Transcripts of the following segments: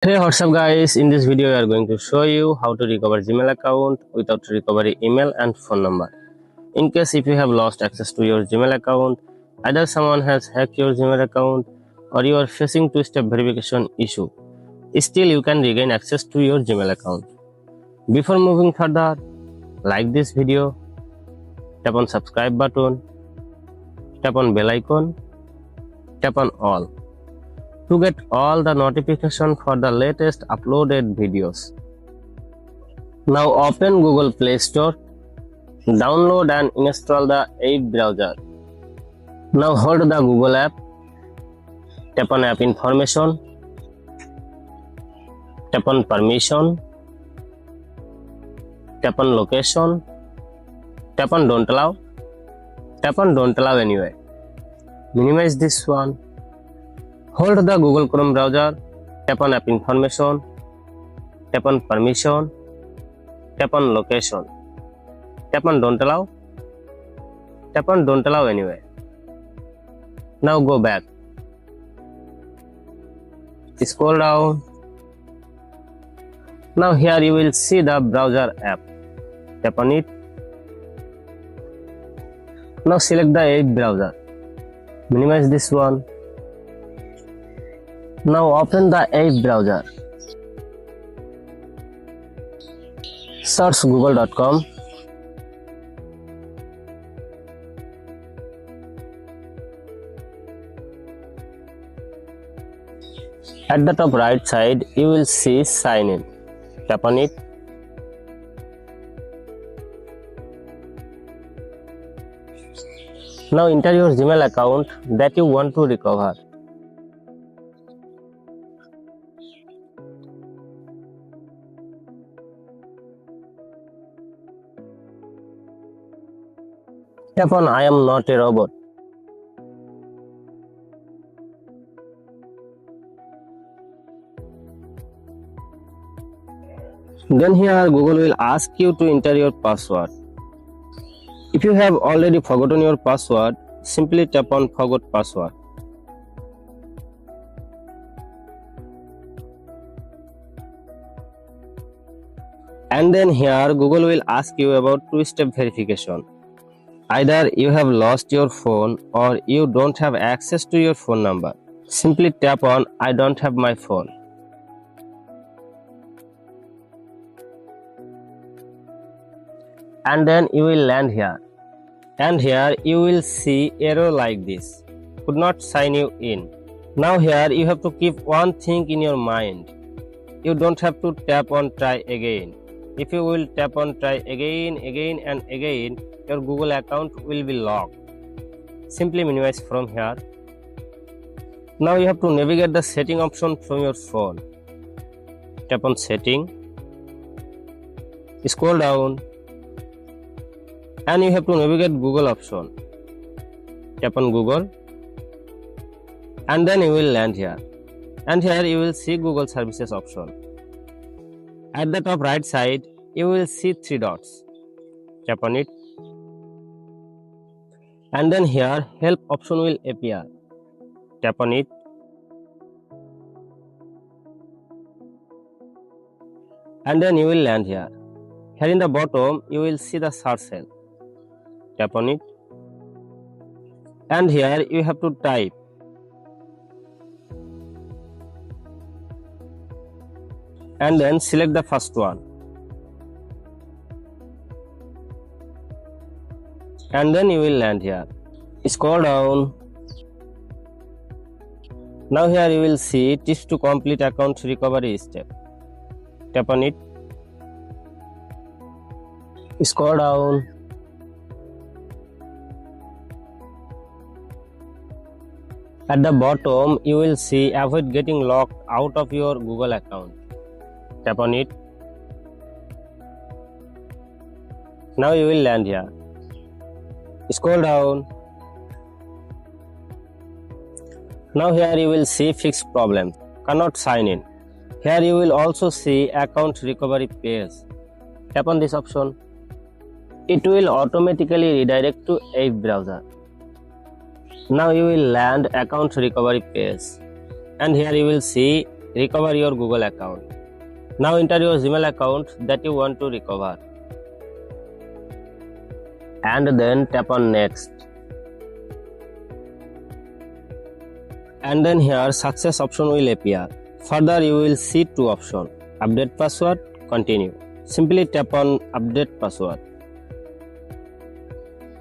Hey, what's up guys? In this video we are going to show you how to recover Gmail account without recovery email and phone number. In case if you have lost access to your Gmail account, either someone has hacked your Gmail account or you are facing two-step verification issue, still you can regain access to your Gmail account. Before moving further, like this video, tap on subscribe button, tap on bell icon, tap on all to get all the notification for the latest uploaded videos. Now open Google Play Store, download and install the Edge browser. Now hold the Google app, tap on app information, tap on permission, tap on location, tap on don't allow, tap on don't allow anyway. Minimize this one. Hold the Google Chrome browser, tap on app information, tap on permission, tap on location, tap on don't allow, tap on don't allow anyway. Now go back. Scroll down. Now here you will see the browser app. Tap on it. Now select the Edge browser. Minimize this one. Now open the Edge browser. Search google.com. At the top right side, you will see sign in. Tap on it. Now enter your Gmail account that you want to recover. Tap on I am not a robot. Then here Google will ask you to enter your password. If you have already forgotten your password, simply tap on forgot password. And then here Google will ask you about two-step verification. Either you have lost your phone or you don't have access to your phone number. Simply tap on I don't have my phone. And then you will land here. And here you will see error like this. Could not sign you in. Now here you have to keep one thing in your mind. You don't have to tap on try again. If you will tap on try again and again, your Google account will be locked. Simply minimize from here. Now you have to navigate the setting option from your phone. Tap on setting. Scroll down. And you have to navigate Google option. Tap on Google. And then you will land here. And here you will see Google Services option. At the top right side, you will see 3 dots. Tap on it. And then here help option will appear. Tap on it. And then you will land here. Here in the bottom you will see the search help. Tap on it. And here you have to type. And then select the first one. And then you will land here. Scroll down. Now here you will see tips to complete account recovery step. Tap on it. Scroll down. At the bottom you will see avoid getting locked out of your Google account. Tap on it. Now you will land here. Scroll down. Now here you will see fix problem. Cannot sign in. Here you will also see account recovery page. Tap on this option. It will automatically redirect to Edge browser. Now you will land account recovery page. And here you will see recover your Google account. Now enter your Gmail account that you want to recover. And then tap on next. And then here success option will appear. Further you will see two options, update password, continue. Simply tap on update password.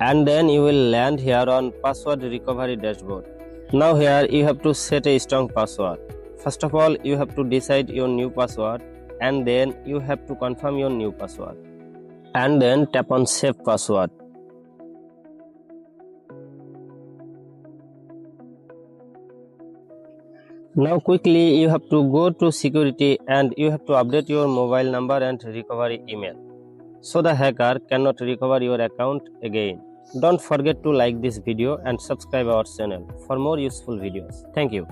And then you will land here on password recovery dashboard. Now here you have to set a strong password. First of all you have to decide your new password and then you have to confirm your new password. And then tap on save password. Now quickly you have to go to security and you have to update your mobile number and recovery email so the hacker cannot recover your account again. Don't forget to like this video and subscribe our channel for more useful videos. Thank you.